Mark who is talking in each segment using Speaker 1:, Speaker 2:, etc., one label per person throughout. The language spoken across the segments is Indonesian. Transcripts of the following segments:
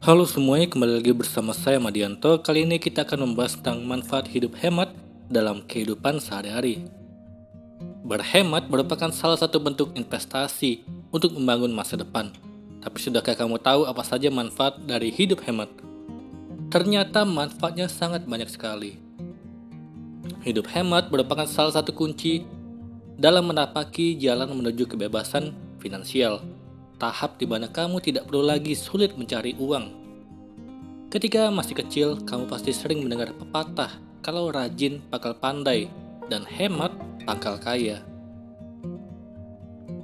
Speaker 1: Halo semuanya, kembali lagi bersama saya Madianto. Kali ini kita akan membahas tentang manfaat hidup hemat dalam kehidupan sehari-hari. Berhemat merupakan salah satu bentuk investasi untuk membangun masa depan. Tapi sudahkah kamu tahu apa saja manfaat dari hidup hemat? Ternyata manfaatnya sangat banyak sekali. Hidup hemat merupakan salah satu kunci dalam menapaki jalan menuju kebebasan finansial. Tahap di mana kamu tidak perlu lagi sulit mencari uang. Ketika masih kecil, kamu pasti sering mendengar pepatah, kalau rajin pangkal pandai, dan hemat pangkal kaya.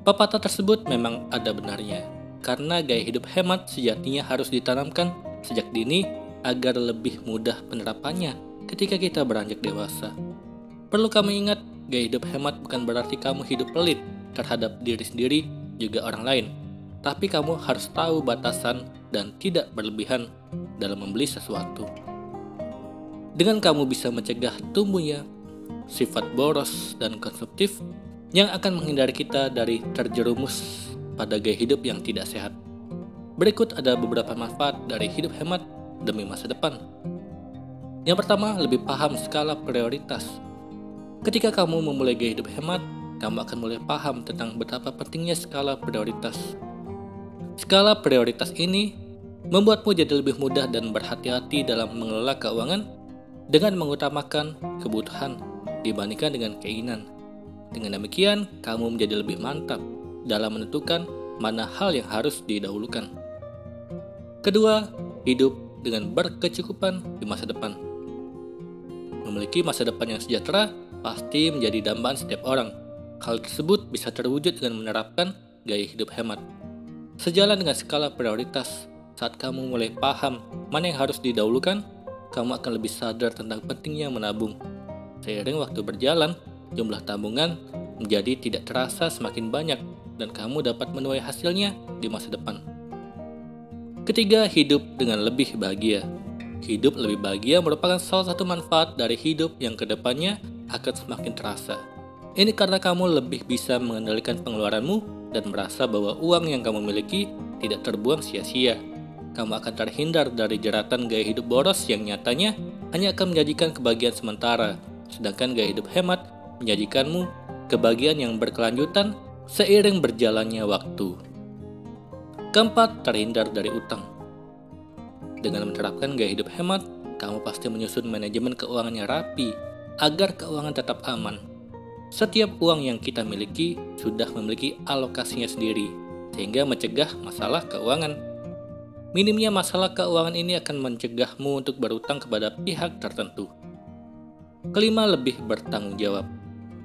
Speaker 1: Pepatah tersebut memang ada benarnya, karena gaya hidup hemat sejatinya harus ditanamkan sejak dini agar lebih mudah penerapannya ketika kita beranjak dewasa. Perlu kamu ingat, gaya hidup hemat bukan berarti kamu hidup pelit terhadap diri sendiri juga orang lain. Tapi kamu harus tahu batasan dan tidak berlebihan dalam membeli sesuatu. Dengan kamu bisa mencegah tumbuhnya sifat boros dan konsumtif yang akan menghindari kita dari terjerumus pada gaya hidup yang tidak sehat. Berikut ada beberapa manfaat dari hidup hemat demi masa depan. Yang pertama, lebih paham skala prioritas. Ketika kamu memulai gaya hidup hemat, kamu akan mulai paham tentang betapa pentingnya skala prioritas. Skala prioritas ini membuatmu jadi lebih mudah dan berhati-hati dalam mengelola keuangan dengan mengutamakan kebutuhan dibandingkan dengan keinginan. Dengan demikian, kamu menjadi lebih mantap dalam menentukan mana hal yang harus didahulukan. Kedua, hidup dengan berkecukupan di masa depan. Memiliki masa depan yang sejahtera pasti menjadi dambaan setiap orang. Hal tersebut bisa terwujud dengan menerapkan gaya hidup hemat. Sejalan dengan skala prioritas, saat kamu mulai paham mana yang harus didahulukan, kamu akan lebih sadar tentang pentingnya menabung. Seiring waktu berjalan, jumlah tabungan menjadi tidak terasa semakin banyak dan kamu dapat menuai hasilnya di masa depan. Ketiga, hidup dengan lebih bahagia. Hidup lebih bahagia merupakan salah satu manfaat dari hidup yang kedepannya akan semakin terasa. Ini karena kamu lebih bisa mengendalikan pengeluaranmu dan merasa bahwa uang yang kamu miliki tidak terbuang sia-sia. Kamu akan terhindar dari jeratan gaya hidup boros yang nyatanya hanya akan menjanjikan kebahagiaan sementara, sedangkan gaya hidup hemat menjanjikanmu kebahagiaan yang berkelanjutan seiring berjalannya waktu. Keempat, terhindar dari utang. Dengan menerapkan gaya hidup hemat, kamu pasti menyusun manajemen keuangannya rapi agar keuangan tetap aman. Setiap uang yang kita miliki sudah memiliki alokasinya sendiri, sehingga mencegah masalah keuangan. Minimnya masalah keuangan ini akan mencegahmu untuk berutang kepada pihak tertentu. Kelima, lebih bertanggung jawab.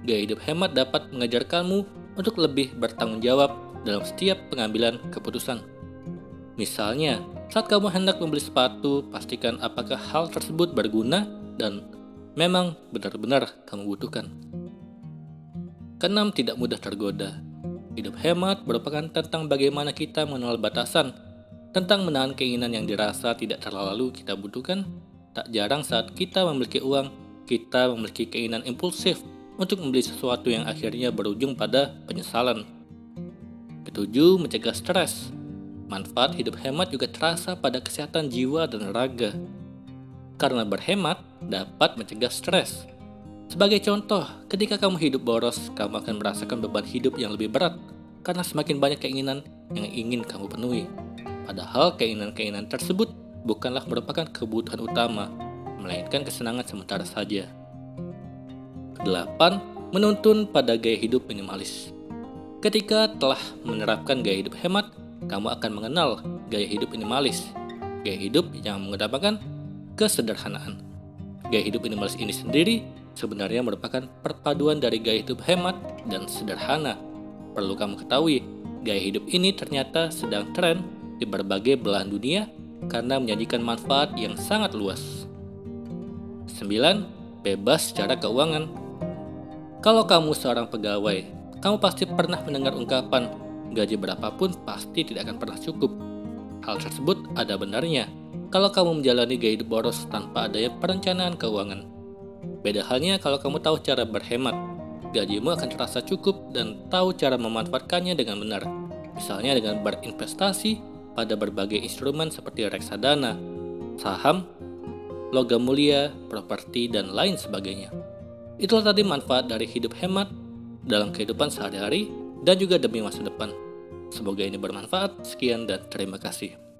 Speaker 1: Gaya hidup hemat dapat mengajarkanmu untuk lebih bertanggung jawab dalam setiap pengambilan keputusan. Misalnya, saat kamu hendak membeli sepatu, pastikan apakah hal tersebut berguna dan memang benar-benar kamu butuhkan. Keenam, tidak mudah tergoda. Hidup hemat merupakan tentang bagaimana kita mengenal batasan, tentang menahan keinginan yang dirasa tidak terlalu kita butuhkan. Tak jarang saat kita memiliki uang, kita memiliki keinginan impulsif untuk membeli sesuatu yang akhirnya berujung pada penyesalan. Ketujuh, mencegah stres. Manfaat hidup hemat juga terasa pada kesehatan jiwa dan raga. Karena berhemat dapat mencegah stres. Sebagai contoh, ketika kamu hidup boros, kamu akan merasakan beban hidup yang lebih berat karena semakin banyak keinginan yang ingin kamu penuhi. Padahal keinginan-keinginan tersebut bukanlah merupakan kebutuhan utama, melainkan kesenangan sementara saja. Kedelapan, menuntun pada gaya hidup minimalis. Ketika telah menerapkan gaya hidup hemat, kamu akan mengenal gaya hidup minimalis, gaya hidup yang mengedepankan kesederhanaan. Gaya hidup minimalis ini sendiri sebenarnya merupakan perpaduan dari gaya hidup hemat dan sederhana. Perlu kamu ketahui, gaya hidup ini ternyata sedang tren di berbagai belahan dunia karena menjanjikan manfaat yang sangat luas. 9. Bebas secara keuangan. Kalau kamu seorang pegawai, kamu pasti pernah mendengar ungkapan, gaji berapapun pasti tidak akan pernah cukup. Hal tersebut ada benarnya kalau kamu menjalani gaya hidup boros tanpa adanya perencanaan keuangan. Beda halnya kalau kamu tahu cara berhemat, gajimu akan terasa cukup dan tahu cara memanfaatkannya dengan benar. Misalnya dengan berinvestasi pada berbagai instrumen seperti reksadana, saham, logam mulia, properti, dan lain sebagainya. Itulah tadi manfaat dari hidup hemat dalam kehidupan sehari-hari dan juga demi masa depan. Semoga ini bermanfaat. Sekian dan terima kasih.